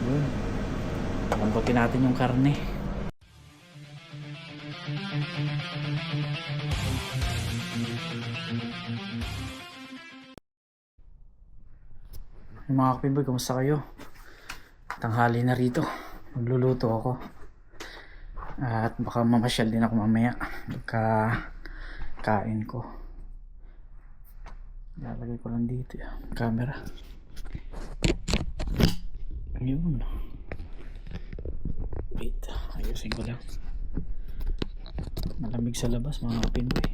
Yun. Lambutin natin yung karne. Yung mga kapimboy, kumusta kayo? Tanghali na rito. Magluluto ako. At baka mamasyal din ako mamaya. Kain ko. Lalagay ko lang dito yung camera. Ayun. Wait, ayusin ko lang. Malamig sa labas mga kapimboy.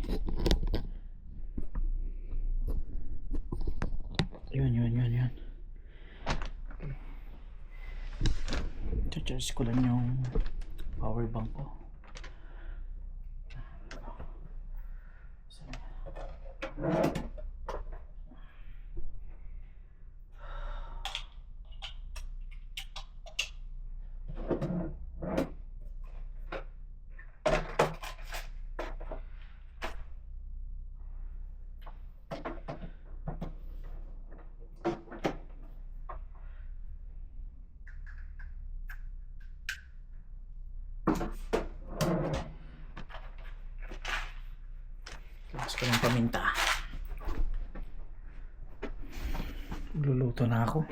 Yun. Charge ko lang yung power bank ko. Tapos ko ng paminta. Luluto na ako.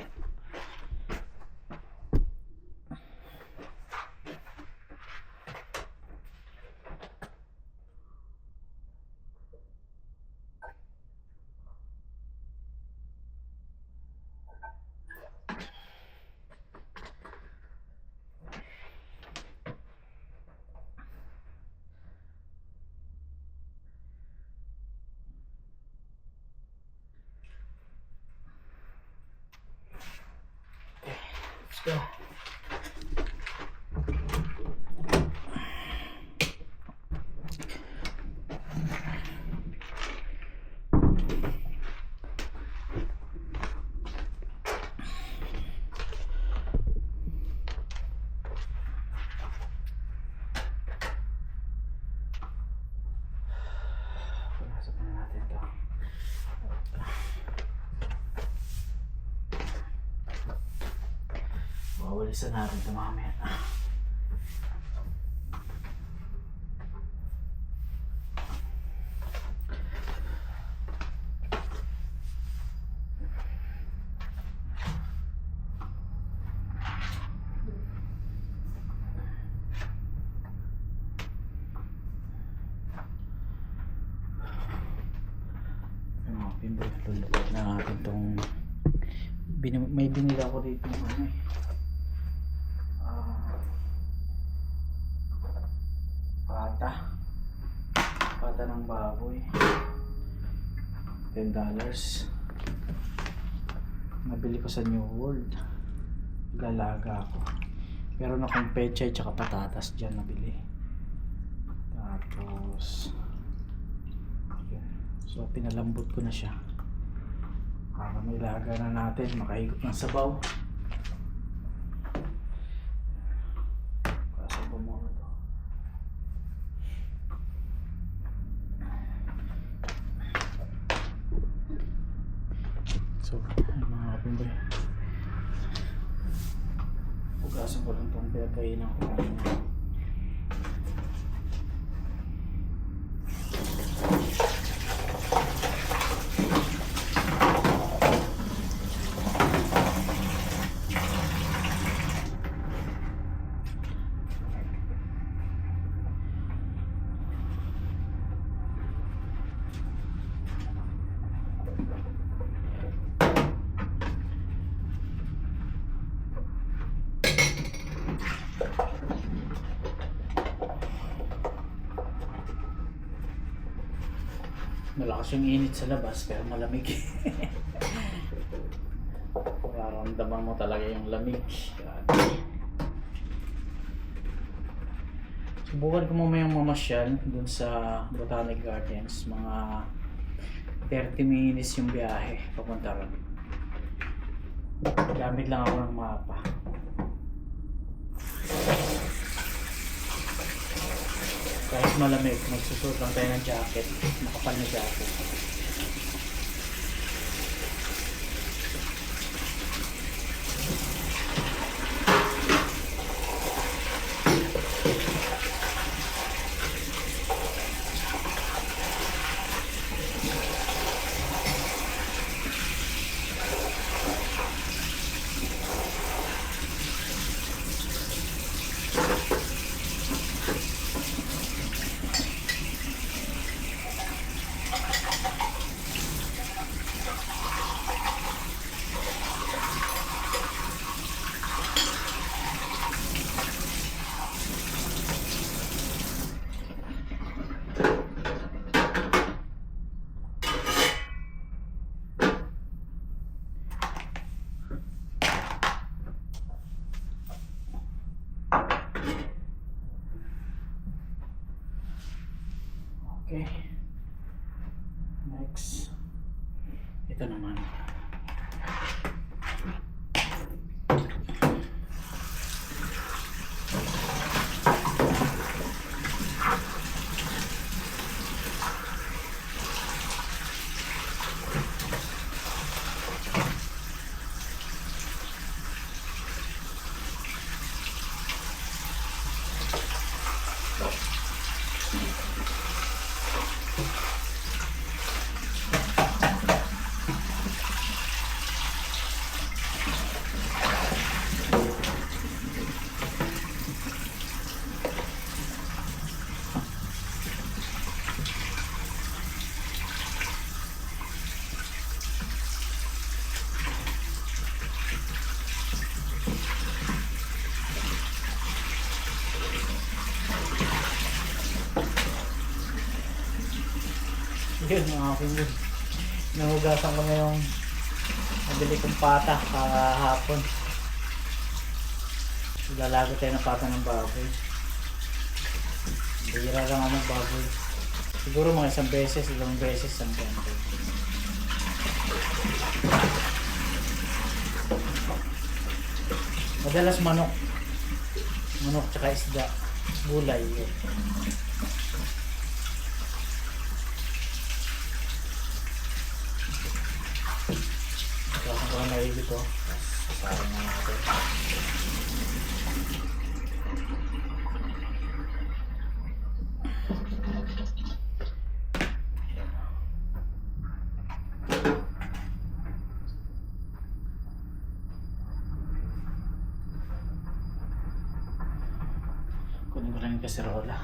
Let's go. Pasok na natin ito. Wawalisan natin ito mamaya. Yung mga pimboy, lulupot na natin itong may binila ko dito yung ano eh. Pata ng baboy, $10. Nabili ko sa New World. Lalaga ako. Meron akong pechay tsaka patatas dyan nabili. Tapos yun. So pinalambot ko na siya para may laga na natin, makahigop ng sabaw. Kasabaw mo ito. So, mga kapimboy, hugasan ko lang itong kainan ko kanina. Malakas yung init sa labas pero malamig. Mararamdaman mo talaga yung lamig. Subukan ko mamayang mamasyal dun sa Botanic Gardens. Mga 30 minutes yung biyahe papunta ron. Gamit lang ako ng mapa. Kahit malamig, magsusuot lang tayo ng jacket, makapal na jacket. Yun mga pinag. Nahugasan ko na yung nabili kong pata kahapon. Lalago tayo ng pata ng baboy. Bihira lang ako ng baboy. Siguro mga isang beses, dalawang beses ang ganito. Madalas manok. Manok tsaka isda. Gulay yun. Tapos ko na rin dito. Sasarin na natin. Kunin ko lang yung kaserola.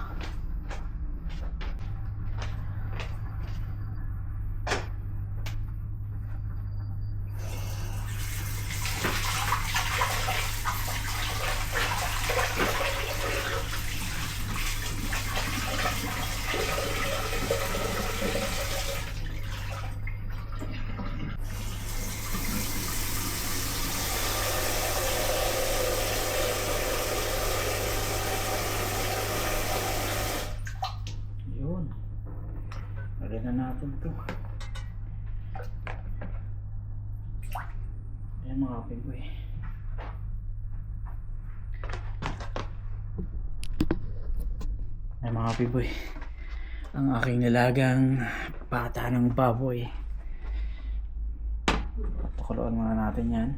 Lagyan na natin ito. Ayan mga pigoy. Ayan mga pigoy. Ang aking nilagang pata ng baboy. Pakuluan muna natin yan.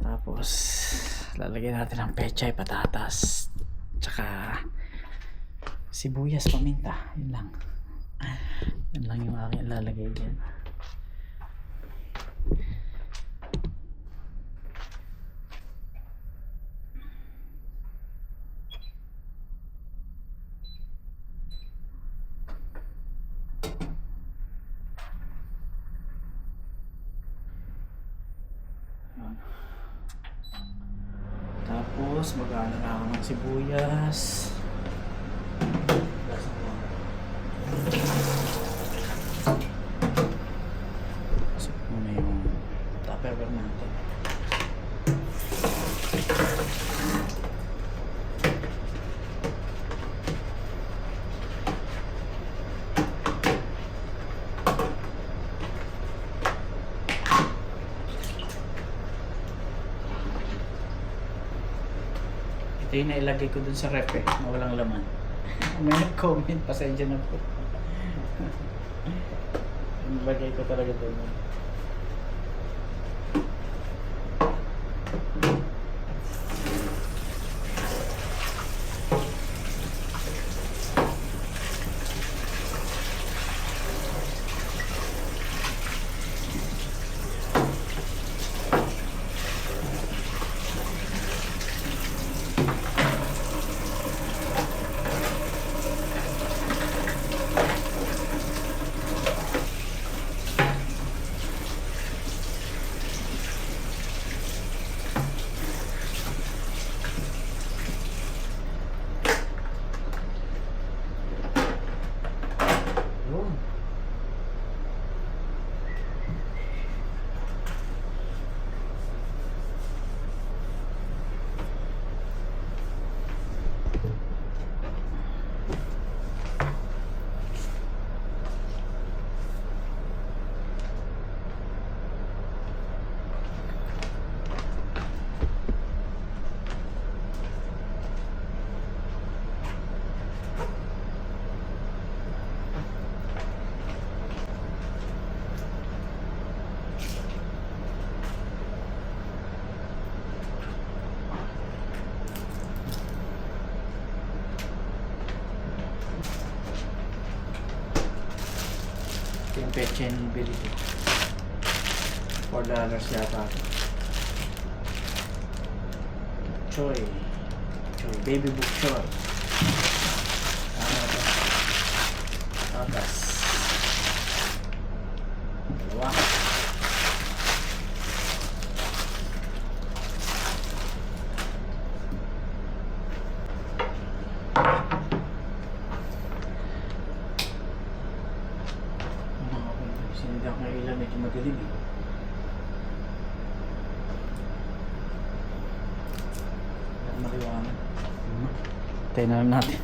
Tapos lalagyan natin ng pechay, patatas, tsaka sibuyas, paminta. Yun lang. Yan lang yung aking ilalagay dyan. Tapos mag-ano na ako ng sibuyas. Pasok muna yung tupperware natin. Ito yung nailagay ko dun sa rep na walang laman. May nag-comment, pasensya na po. Nilagay ko talaga dun. Yung peche ng bili ko. $4 yata. Choy. Choy. Baby book choy. Ano ba? Tatas. Dalawa. Tayo na lang natin.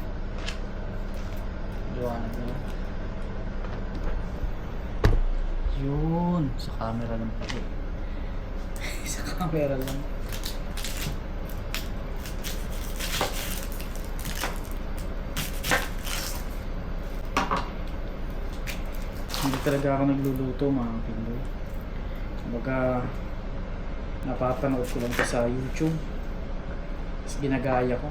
Liwanag na yun. Yun. Sa camera lang pala. Sa camera lang. Hindi talaga ako nagluluto mga Pinoy. Kumbaga napapanood ko lang sa YouTube. Tapos ginagaya ko.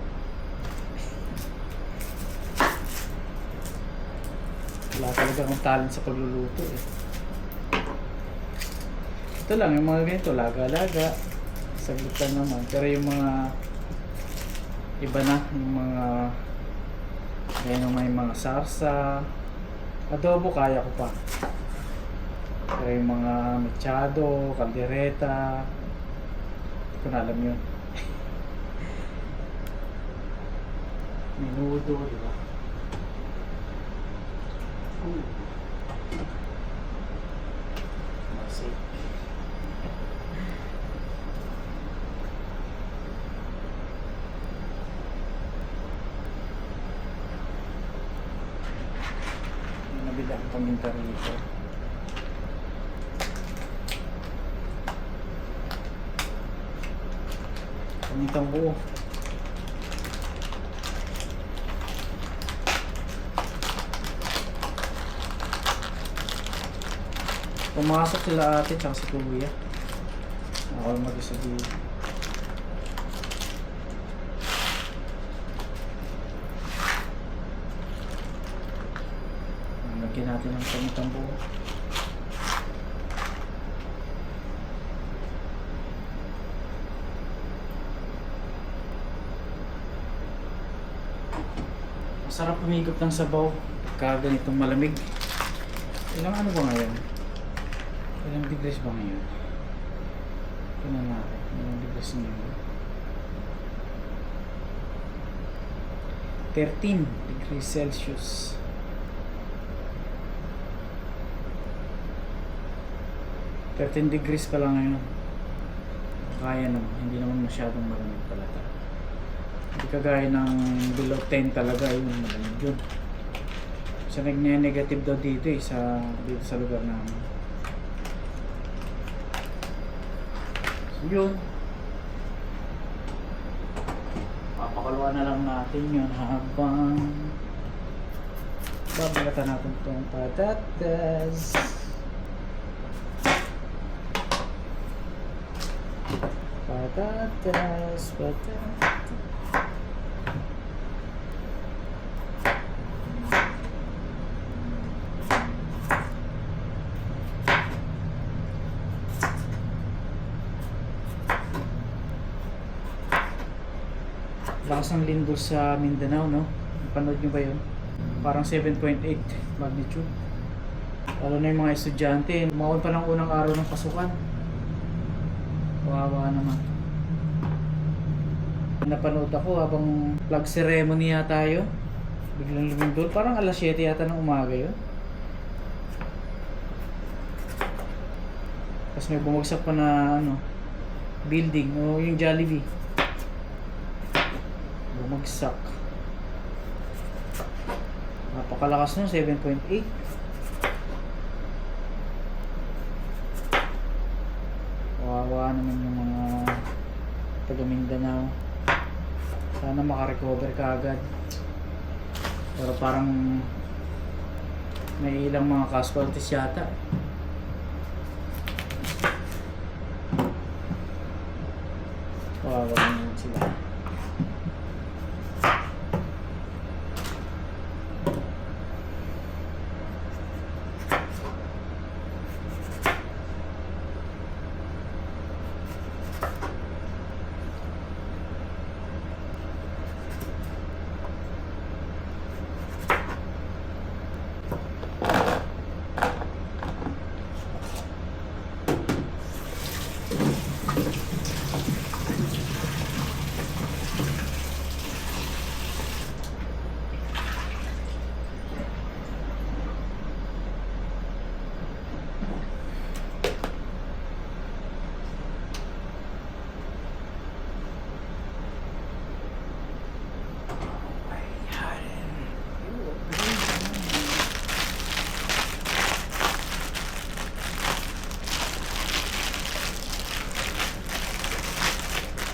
Wala talaga akong talent sa pagluluto eh. Ito lang, yung mga ganito, laga-laga. Saglit lang naman. Pero yung mga iba na, yung mga ganyan may mga sarsa, adobo kaya ko pa. Pero yung mga mechado, kaldereta, hindi ko na alam yun. Menudo, di ba? Masik. Nabili akong paminta rito. Pamintang buo. Pumasok sila ate tsaka si kuya. Ako mag-isa dito. Lagyan natin ng pamintang buo. Masarap umigop ng sabaw pagka ganitong malamig. Ilang ano ba ngayon? Ilang degrees ba ngayon? Tingnan natin. Ilang degrees ngayon? 13 degrees Celsius. $13 pa lang ngayon. Kaya naman. Hindi naman masyadong malamig pala. Hindi kagaya ng below 10 talaga. Yun, malamig yun. Kasi nag-negative daw dito eh, dito sa lugar namin. So yun. Papakalwa na lang natin yun habang babalatan natin itong patatas. Patatas. Lakas ng lindol sa Mindanao, no? Napanood nyo ba yun? Parang 7.8 magnitude. Lalo na yung mga estudyante. Umaon pa ng unang araw ng pasukan. Kawawa naman. Napanood ako habang flag ceremony yata yun. Biglang lumindol. Parang alas 7 yata ng umaga yun. Tapos may bumagsak pa na building o yung Jollibee. Bumagsak. Napakalakas nun, 7.8. Kawawa naman yung mga taga Mindanao. Sana makarecover ka agad. Pero parang may ilang mga casualties yata. Kawawa naman sila.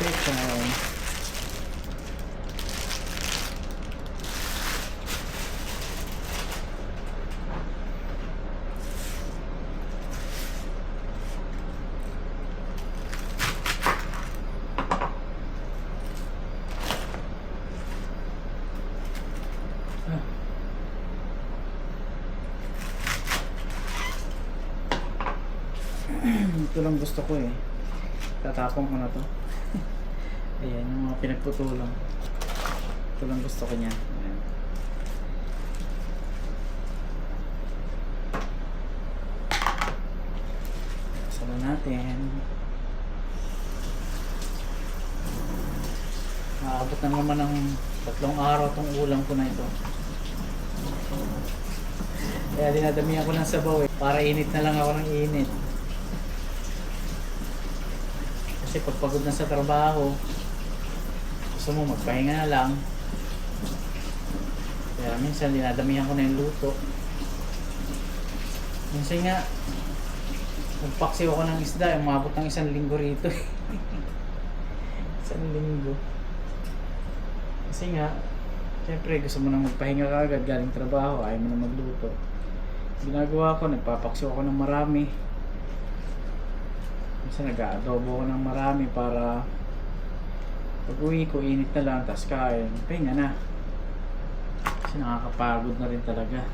pechay. Ito lang gusto ko eh. Tatapon ko na to. Ayan, yung mga pinagputulang. Ito lang gusto ko niya. Ayan. Sala natin. Maabot na naman ng 3 araw tong ulam ko na ito. Kaya dinadamihan ko ng sabaw eh. Para init na lang ako ng init. Kasi pag pagod na sa trabaho, gusto mo magpahinga na lang. Kaya minsan dinadamihan ko na yung luto. Minsan nga, magpaksiw ako ng isda, umabot ng 1 linggo rito. 1 linggo. Kasi nga, siyempre gusto mo nang magpahinga ka agad galing trabaho, ayaw mo na magluto. Ginagawa ko, nagpapaksiw ako ng marami. Minsan nag-aadobo ko ng marami para pag uwi ko, init na lang, tas kain, pahinga na. Kasi nakakapagod na rin talaga.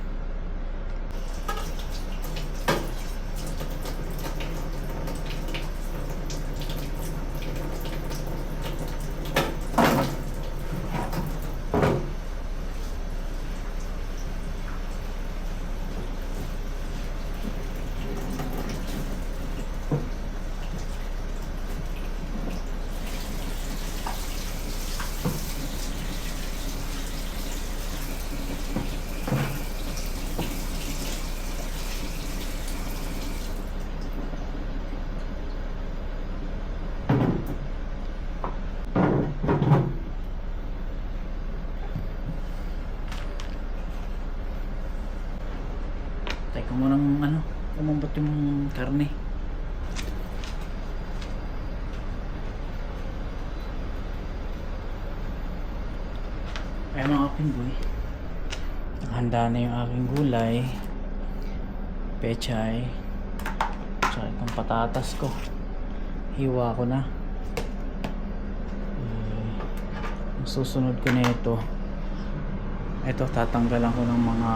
Teka mo nang umambot yung karne. Ay mga kapinggoy, handa na yung aking gulay, pechay, tsaka itong patatas ko. Hiwa ko na. Ang susunod ko na ito, tatanggalan ko ng mga,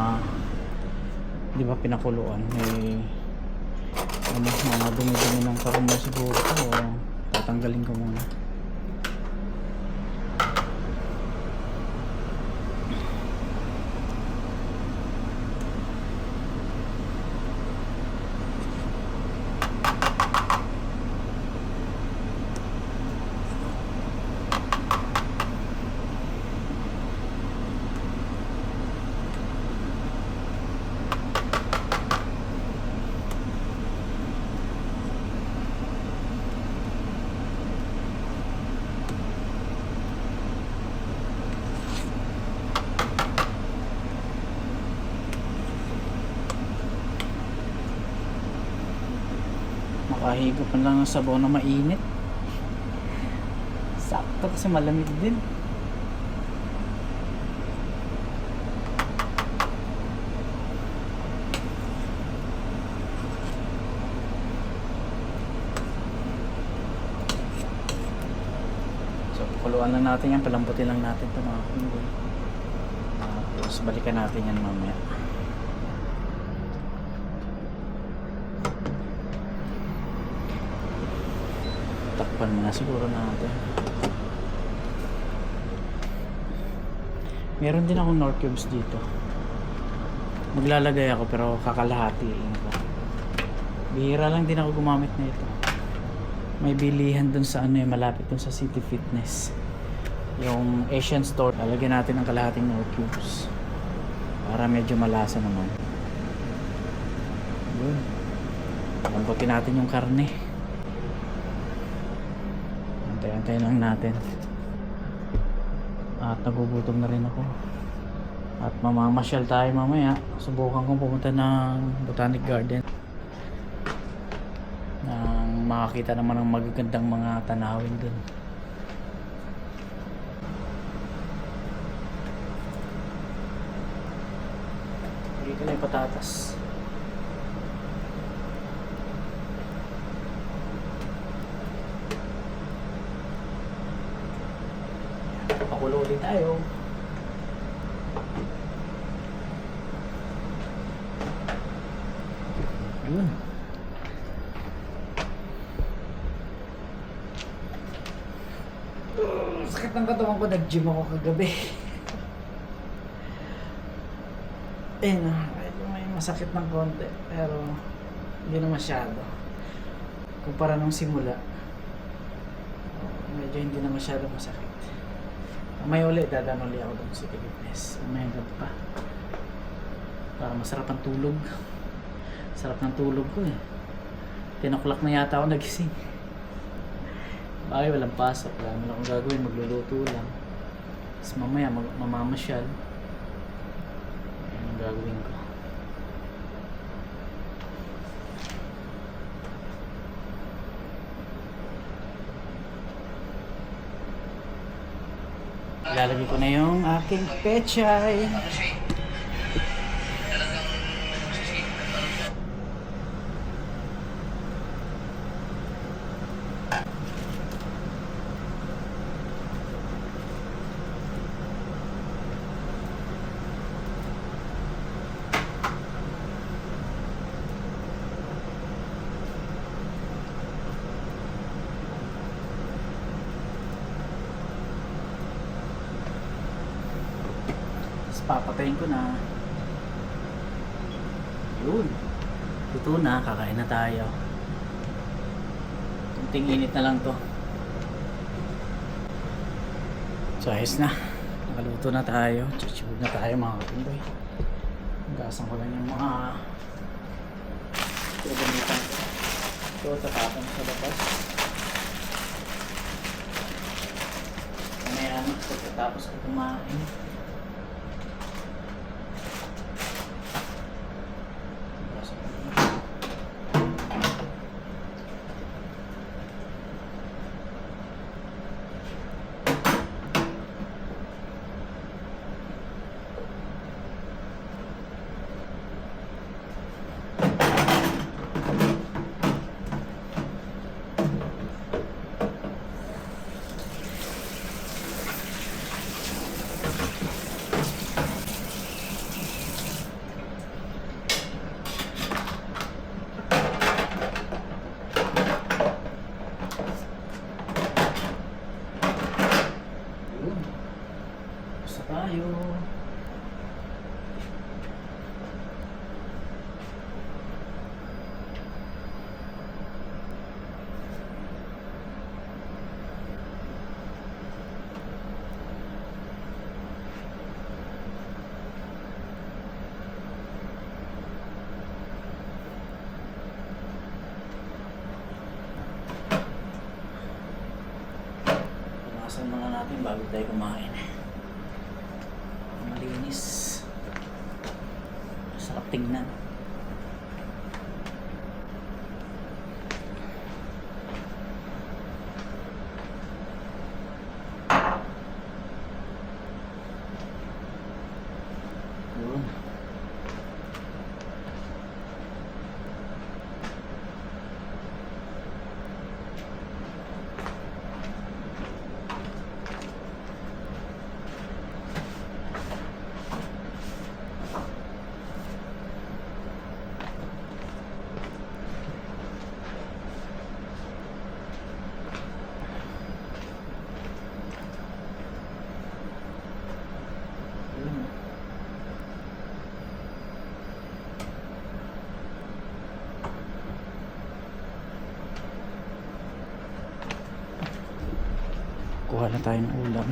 di ba pinakuluan, may mga dumi-dumi ng karamo siguro ito, o tatanggalin ko muna. Makahigop lang ng sabaw na mainit. Sakto kasi malamig din. So kuluan lang natin yan, palambutin lang natin ito mga kapinggoy. Tapos balikan natin yan mamaya. Takpan muna siguro natin. Meron din akong Knorr cubes dito. Maglalagay ako pero kakalahatiin ko. Bihira lang din ako gumamit na ito. May bilihan dun sa malapit dun sa City Fitness. Yung Asian store. Lalagyan natin ng kalahating Knorr cubes. Para medyo malasa naman. Yun. Lambutin natin yung karne. Antay lang natin. At nagugutom na rin ako. At mamamasyal tayo mamaya. Subukan kong pumunta ng Botanic Garden. Nang makakita naman ng magagandang mga tanawin dun. Lalagay ko na yung patatas. Pakulo ulit tayo. Yun. Sakit ng katawan ko, nag-gym ako kagabi. Medyo may masakit ng konti, pero hindi na masyado. Kumpara nung simula, medyo hindi na masyado masakit. May ulit, dadaan ulit ako doon sa fitness. May gabi pa. Para masarap ang tulog. Sarap ng tulog ko eh. 10 o'clock na yata ako nagising. Bakit walang pasok? Wala naman akong gagawin, magluluto lang. Tapos mamaya mamamasyal. Yan ang gagawin ko. Ilalagay ko na yung aking pechay. Papatayin ko na. Yun. Luto na. Kakain na tayo. Kunting init na lang to. So ayos na. Nakaluto na tayo. Chichibog na tayo mga kapindoy. Gasan ko lang yung mga gagamitan ko. Ito tatapon sa labas. Mamaya na. Pagkatapos ko kumain. Tayo. Punasan muna natin bago tayo kumain. Malinis. Sarap tingnan. Yun. Kuha na tayo ng ulam.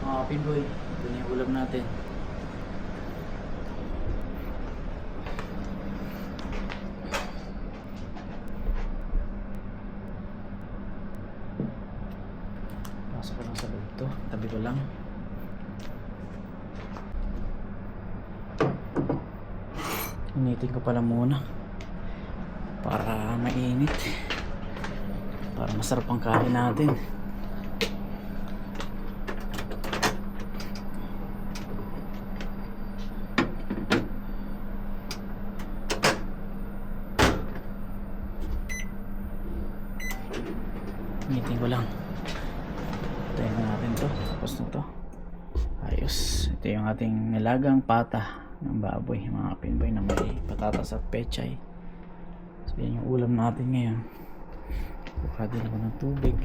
Mga piboy, ito na yung ulam natin. Pasok ko lang sa loob to, tabi ko lang. Initin ko pala muna para mainit, para masarap ang kain natin. Initin ko lang. Tayo na natin to, tapos na to. Ayos, ito yung ating nilagang pata ng baboy, mga pinboy, na may patatas at pechay. So yan yung ulam natin ngayon. Kuha din ako ng tubig.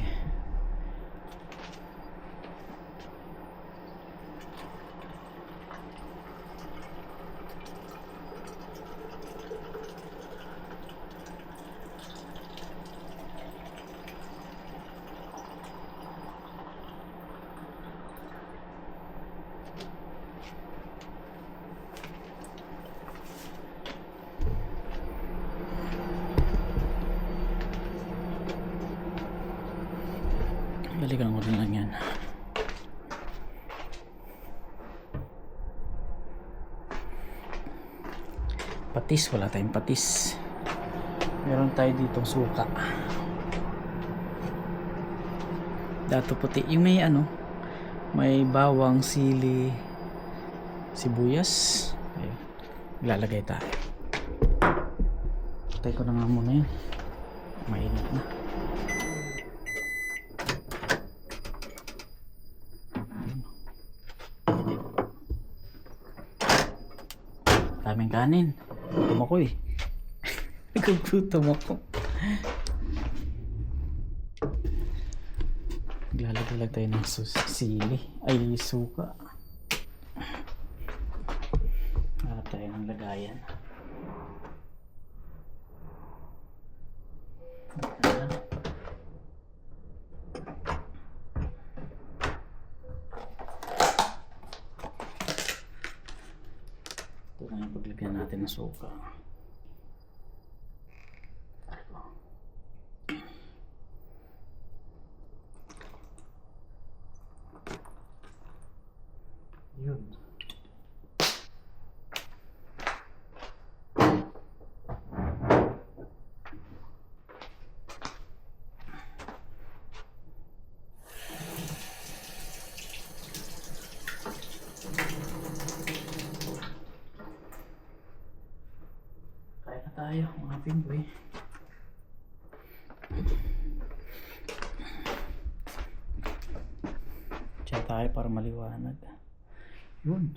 Balikan ko din lang yan. Patis, wala tayong patis. Meron tayo ditong suka. Dato puti. Yung may ano, may bawang, sili, sibuyas. Ayun. Ilalagay tayo. Patay ko na nga muna yan. Mainit na. Daming kanin. Gutom ako eh. Nagugutom ako. Maglalagay lang tayo ng sili. Ay, suka. Harap tayo ng lagayan. Ito na yung paglagyan natin ng suka. Yun. Kaya na tayo mga pinboy. Diyan tayo para maliwanag. Yun.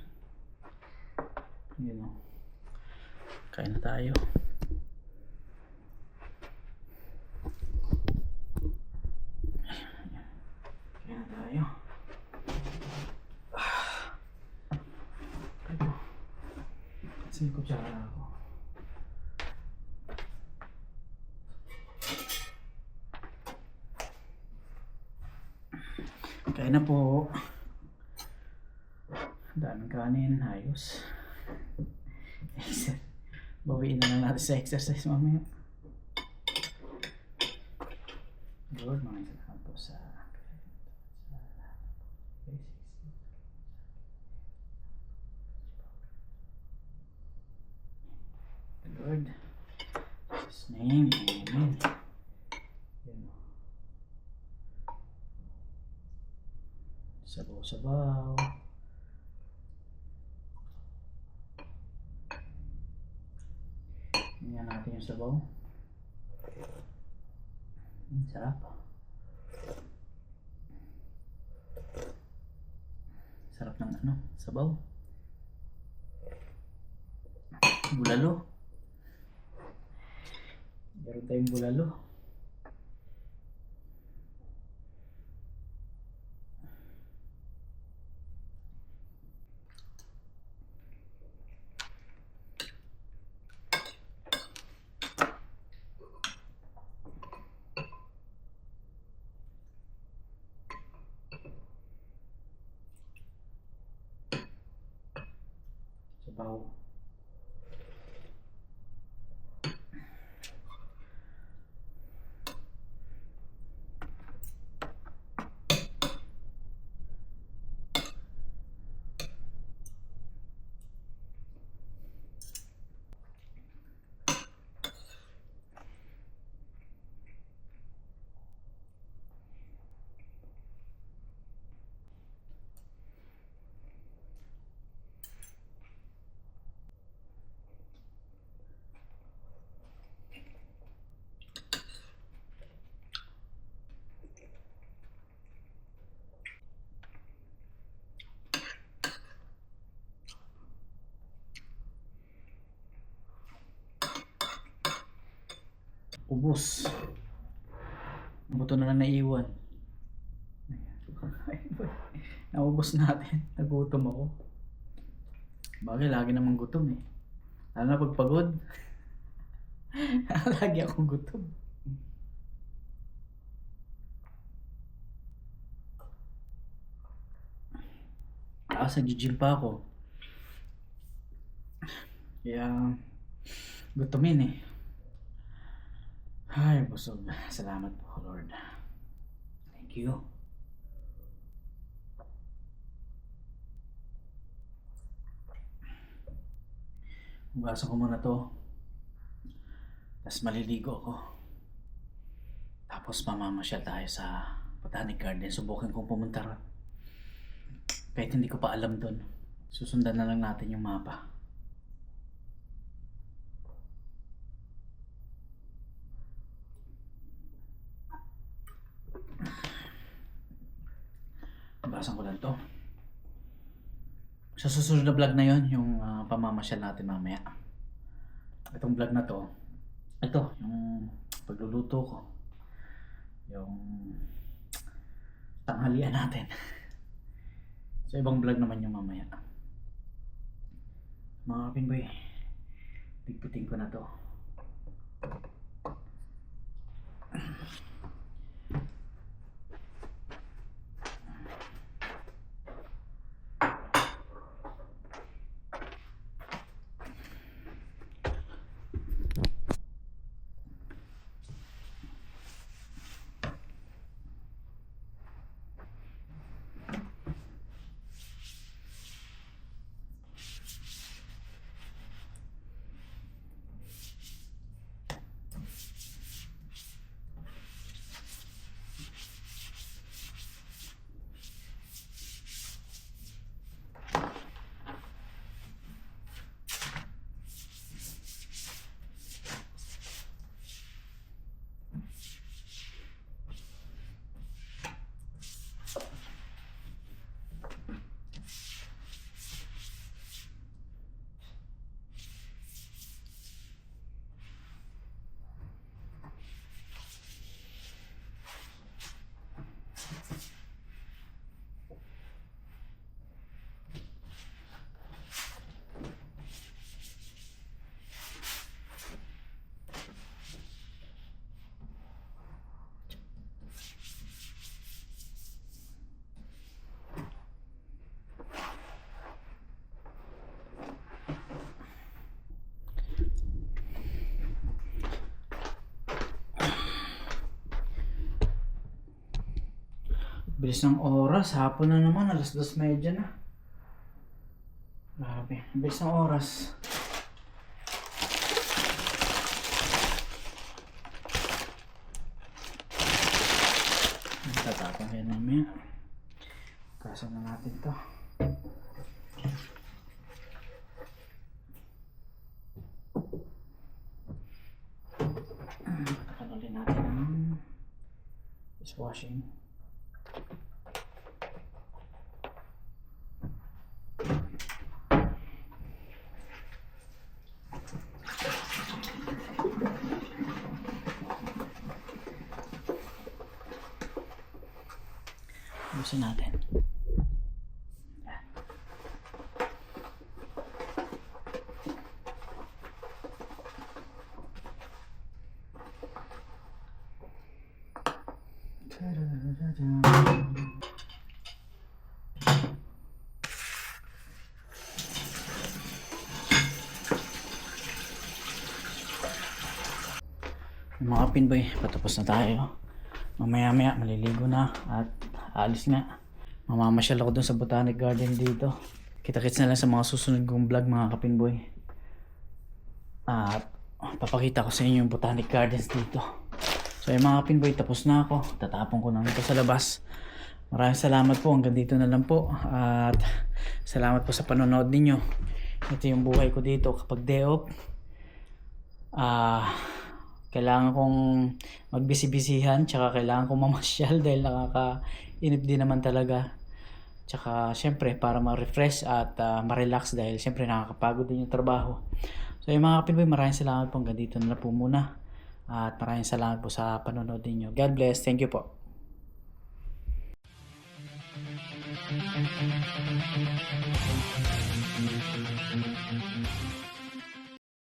Yun o. Kaya na tayo. Kaya na tayo. Ito. Kasi kutsara ako. Kaya na po. Daming kanin, ayos. Bawiin na lang natin sa exercise mamaya. Lord, mga salamat po sa Lord. In His name, amen. Sabaw-sabaw. Tingnan natin yung sabaw. Sarap. Sarap ng ano, sabaw. Bulalo. Meron tayong bulalo. Sabaw. Ubus. Buto na lang naiwan. Naubos natin. Nagutom ako. Bagay, lagi namang gutom eh. Lalo na pag pagod. Lagi akong gutom. Nag-gym pa ako. Kaya gutomin eh. Ay, busog. Salamat po, Lord. Thank you. Hugasan ko muna to. Tapos maliligo ako. Tapos mamamasyal tayo sa Botanic Garden. Subukin kong pumunta ron. Kahit hindi ko pa alam doon. Susundan na lang natin yung mapa. Hugasan ko lang to. Sa susunod na vlog na yon, yung pamamasyal natin mamaya. Itong vlog na to, ito, yung pagluluto ko. Yung tanghalian natin. Sa ibang vlog naman yung mamaya. Mga kapinboy, pigpitin ko na to. Bilis ng oras, hapon na naman, 2:30 na. Grabe, bilis ng oras. Tatapang kayo namin. Kasa na natin to. Takalulin natin ang dishwashing. Ayusin natin. Mga pinboy, patapos na tayo. Mamaya-maya maliligo na at aalis nga. Mamamasyal ako dun sa Botanic Garden dito. Kita-kits na lang sa mga susunod kong vlog mga kapinboy. At papakita ko sa inyo yung Botanic Gardens dito. So yung mga kapinboy, tapos na ako. Tatapon ko na ito sa labas. Maraming salamat po. Hanggang dito na lang po. At salamat po sa panonood ninyo. Ito yung buhay ko dito kapag day off. Kailangan kong magbisi-bisihan, tsaka kailangan kong mamasyal dahil nakakainip din naman talaga. Tsaka syempre para ma-refresh at ma-relax dahil syempre nakakapagod din yung trabaho. So yung mga kapitbahay, maraming salamat po. Hanggang dito na lang po muna. At maraming salamat po sa panonood ninyo. God bless. Thank you po.